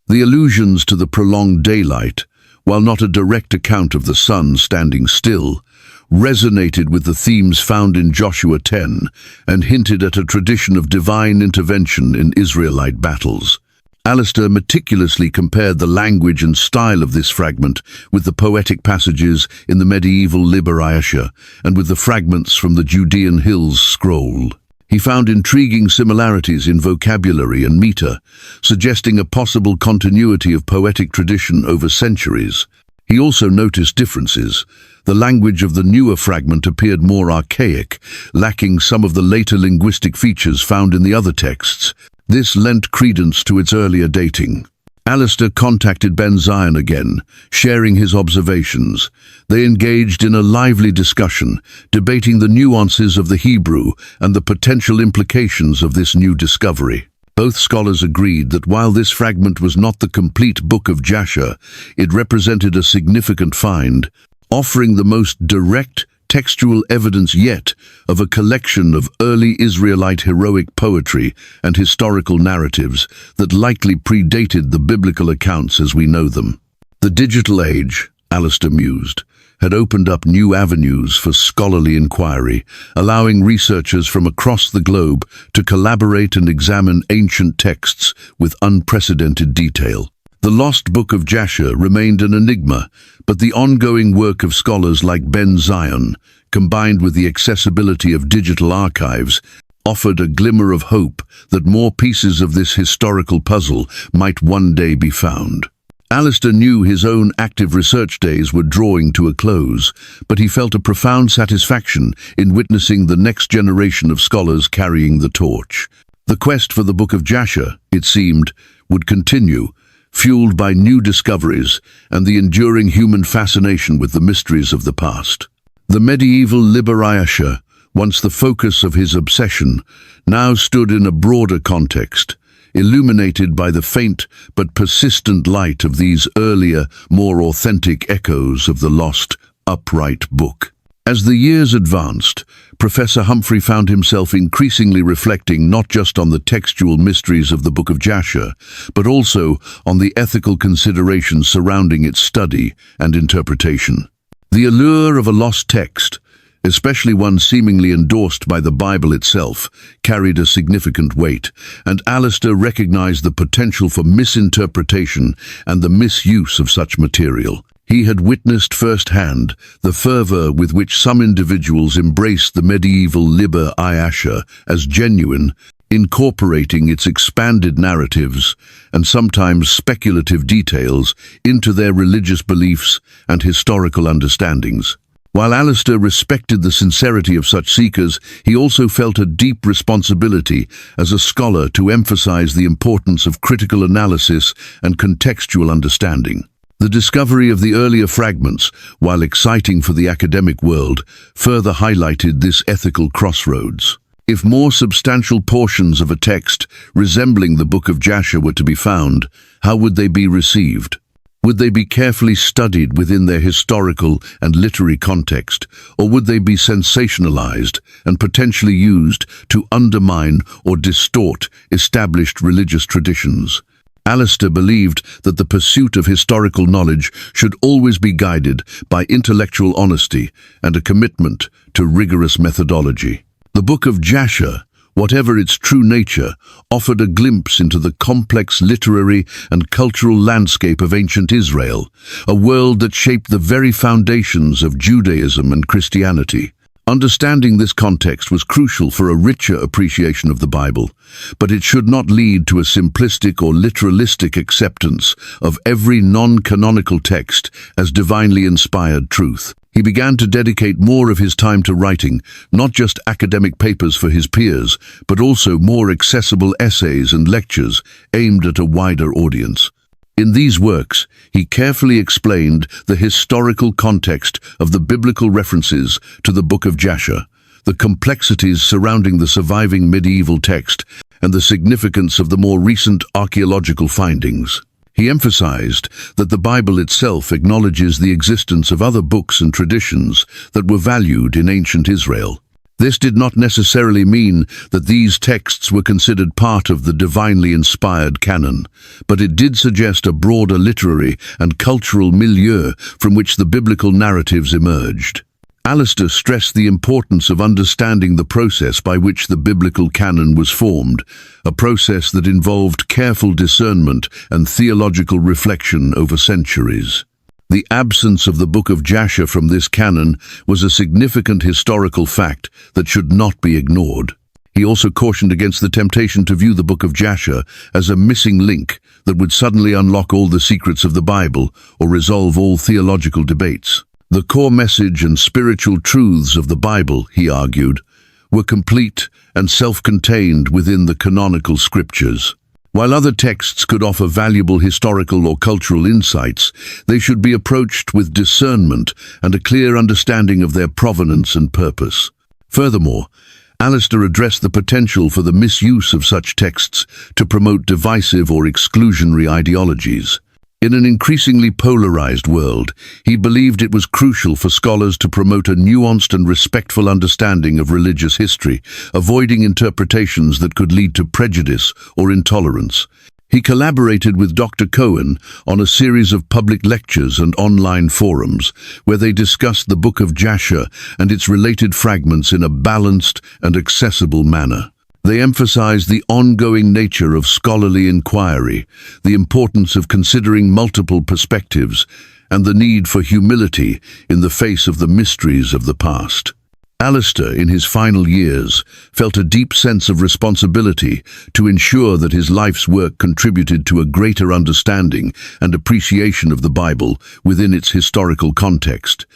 A: The allusions to the prolonged daylight, while not a direct account of the sun standing still, resonated with the themes found in Joshua 10 and hinted at a tradition of divine intervention in Israelite battles. Alistair meticulously compared the language and style of this fragment with the poetic passages in the medieval Liber Iasha and with the fragments from the Judean Hills scroll. He found intriguing similarities in vocabulary and meter, suggesting a possible continuity of poetic tradition over centuries. He also noticed differences. The language of the newer fragment appeared more archaic, lacking some of the later linguistic features found in the other texts. This lent credence to its earlier dating. Alistair contacted Ben Zion again, sharing his observations. They engaged in a lively discussion, debating the nuances of the Hebrew and the potential implications of this new discovery. Both scholars agreed that while this fragment was not the complete Book of Jasher, it represented a significant find, offering the most direct textual evidence yet of a collection of early Israelite heroic poetry and historical narratives that likely predated the biblical accounts as we know them. The digital age, Alistair mused, had opened up new avenues for scholarly inquiry, allowing researchers from across the globe to collaborate and examine ancient texts with unprecedented detail. The lost Book of Jasher remained an enigma, but the ongoing work of scholars like Ben Zion, combined with the accessibility of digital archives, offered a glimmer of hope that more pieces of this historical puzzle might one day be found. Alistair knew his own active research days were drawing to a close, but he felt a profound satisfaction in witnessing the next generation of scholars carrying the torch. The quest for the Book of Jasher, it seemed, would continue, fueled by new discoveries and the enduring human fascination with the mysteries of the past. The medieval Liber Iasha, once the focus of his obsession, now stood in a broader context, illuminated by the faint but persistent light of these earlier, more authentic echoes of the lost, upright book. As the years advanced, Professor Humphrey found himself increasingly reflecting not just on the textual mysteries of the Book of Jasher, but also on the ethical considerations surrounding its study and interpretation. The allure of a lost text, especially one seemingly endorsed by the Bible itself, carried a significant weight, and Alistair recognized the potential for misinterpretation and the misuse of such material. He had witnessed firsthand the fervor with which some individuals embraced the medieval Liber Iasha as genuine, incorporating its expanded narratives and sometimes speculative details into their religious beliefs and historical understandings. While Alistair respected the sincerity of such seekers, he also felt a deep responsibility as a scholar to emphasize the importance of critical analysis and contextual understanding. The discovery of the earlier fragments, while exciting for the academic world, further highlighted this ethical crossroads. If more substantial portions of a text resembling the Book of Jasher were to be found, how would they be received? Would they be carefully studied within their historical and literary context, or would they be sensationalized and potentially used to undermine or distort established religious traditions? Alistair believed that the pursuit of historical knowledge should always be guided by intellectual honesty and a commitment to rigorous methodology. The Book of Jasher, whatever its true nature, offered a glimpse into the complex literary and cultural landscape of ancient Israel, a world that shaped the very foundations of Judaism and Christianity. Understanding this context was crucial for a richer appreciation of the Bible, but it should not lead to a simplistic or literalistic acceptance of every non-canonical text as divinely inspired truth. He began to dedicate more of his time to writing, not just academic papers for his peers, but also more accessible essays and lectures aimed at a wider audience. In these works, he carefully explained the historical context of the biblical references to the Book of Jasher, the complexities surrounding the surviving medieval text, and the significance of the more recent archaeological findings. He emphasized that the Bible itself acknowledges the existence of other books and traditions that were valued in ancient Israel. This did not necessarily mean that these texts were considered part of the divinely inspired canon, but it did suggest a broader literary and cultural milieu from which the biblical narratives emerged. Alistair stressed the importance of understanding the process by which the biblical canon was formed, a process that involved careful discernment and theological reflection over centuries. The absence of the Book of Jasher from this canon was a significant historical fact that should not be ignored. He also cautioned against the temptation to view the Book of Jasher as a missing link that would suddenly unlock all the secrets of the Bible or resolve all theological debates. The core message and spiritual truths of the Bible, he argued, were complete and self-contained within the canonical scriptures. While other texts could offer valuable historical or cultural insights, they should be approached with discernment and a clear understanding of their provenance and purpose. Furthermore, Alistair addressed the potential for the misuse of such texts to promote divisive or exclusionary ideologies. In an increasingly polarized world, he believed it was crucial for scholars to promote a nuanced and respectful understanding of religious history, avoiding interpretations that could lead to prejudice or intolerance. He collaborated with Dr. Cohen on a series of public lectures and online forums, where they discussed the Book of Jasher and its related fragments in a balanced and accessible manner. They emphasized the ongoing nature of scholarly inquiry, the importance of considering multiple perspectives, and the need for humility in the face of the mysteries of the past. Alistair, in his final years, felt a deep sense of responsibility to ensure that his life's work contributed to a greater understanding and appreciation of the Bible within its historical context,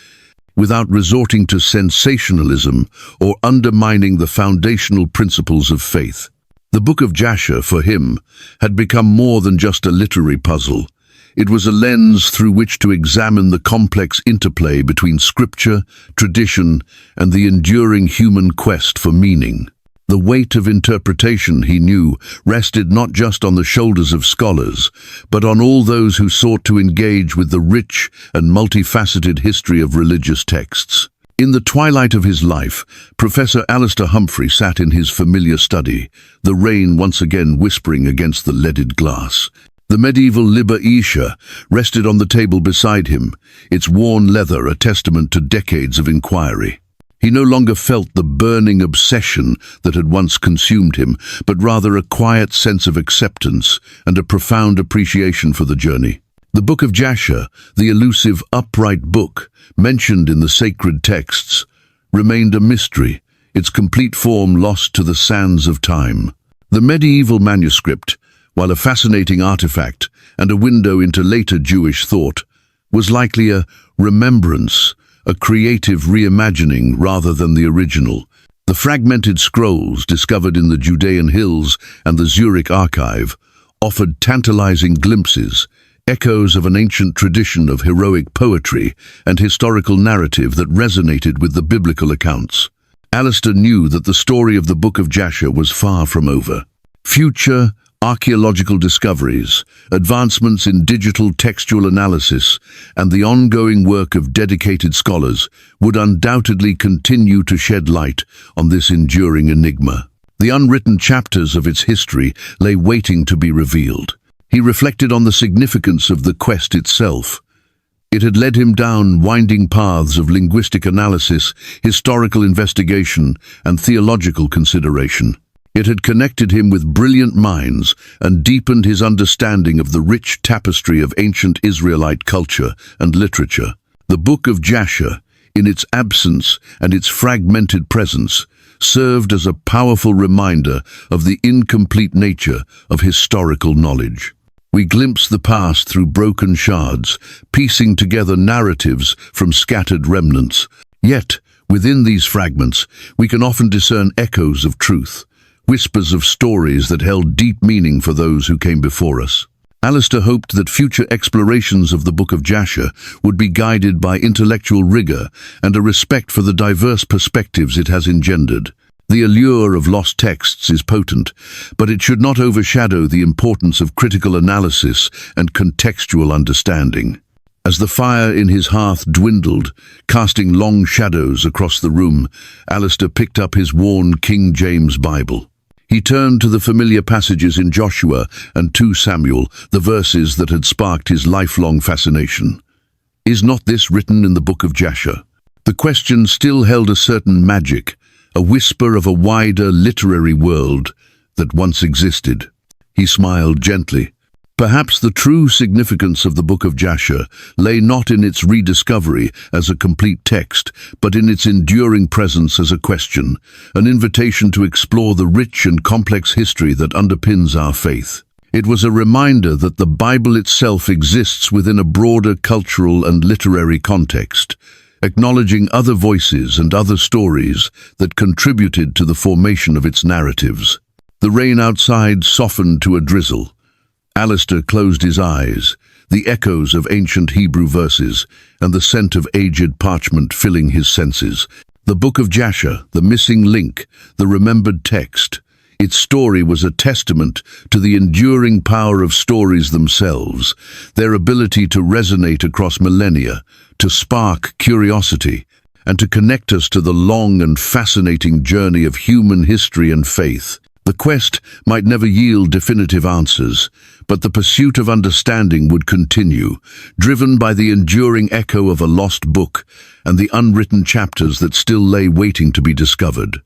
A: without resorting to sensationalism or undermining the foundational principles of faith. The Book of Jasher, for him, had become more than just a literary puzzle. It was a lens through which to examine the complex interplay between scripture, tradition, and the enduring human quest for meaning. The weight of interpretation, he knew, rested not just on the shoulders of scholars, but on all those who sought to engage with the rich and multifaceted history of religious texts. In the twilight of his life, Professor Alistair Humphrey sat in his familiar study, the rain once again whispering against the leaded glass. The medieval Liber Isha rested on the table beside him, its worn leather a testament to decades of inquiry. He no longer felt the burning obsession that had once consumed him, but rather a quiet sense of acceptance and a profound appreciation for the journey. The Book of Jasher, the elusive upright book mentioned in the sacred texts, remained a mystery, its complete form lost to the sands of time. The medieval manuscript, while a fascinating artifact and a window into later Jewish thought, was likely a remembrance, a creative reimagining rather than the original. The fragmented scrolls discovered in the Judean hills and the Zurich archive offered tantalizing glimpses, echoes of an ancient tradition of heroic poetry and historical narrative that resonated with the biblical accounts. Alistair knew that the story of the Book of Jasher was far from over. Future archaeological discoveries, advancements in digital textual analysis, and the ongoing work of dedicated scholars would undoubtedly continue to shed light on this enduring enigma. The unwritten chapters of its history lay waiting to be revealed. He reflected on the significance of the quest itself. It had led him down winding paths of linguistic analysis, historical investigation, and theological consideration. It had connected him with brilliant minds and deepened his understanding of the rich tapestry of ancient Israelite culture and literature. The Book of Jasher, in its absence and its fragmented presence, served as a powerful reminder of the incomplete nature of historical knowledge. We glimpse the past through broken shards, piecing together narratives from scattered remnants. Yet, within these fragments, we can often discern echoes of truth, whispers of stories that held deep meaning for those who came before us. Alistair hoped that future explorations of the Book of Jasher would be guided by intellectual rigor and a respect for the diverse perspectives it has engendered. The allure of lost texts is potent, but it should not overshadow the importance of critical analysis and contextual understanding. As the fire in his hearth dwindled, casting long shadows across the room, Alistair picked up his worn King James Bible. He turned to the familiar passages in Joshua and 2 Samuel, the verses that had sparked his lifelong fascination. Is not this written in the Book of Jasher? The question still held a certain magic, a whisper of a wider literary world that once existed. He smiled gently. Perhaps the true significance of the Book of Jasher lay not in its rediscovery as a complete text, but in its enduring presence as a question, an invitation to explore the rich and complex history that underpins our faith. It was a reminder that the Bible itself exists within a broader cultural and literary context, acknowledging other voices and other stories that contributed to the formation of its narratives. The rain outside softened to a drizzle. Alistair closed his eyes, the echoes of ancient Hebrew verses and the scent of aged parchment filling his senses. The Book of Jasher, the missing link, the remembered text. Its story was a testament to the enduring power of stories themselves, their ability to resonate across millennia, to spark curiosity, and to connect us to the long and fascinating journey of human history and faith. The quest might never yield definitive answers, but the pursuit of understanding would continue, driven by the enduring echo of a lost book and the unwritten chapters that still lay waiting to be discovered.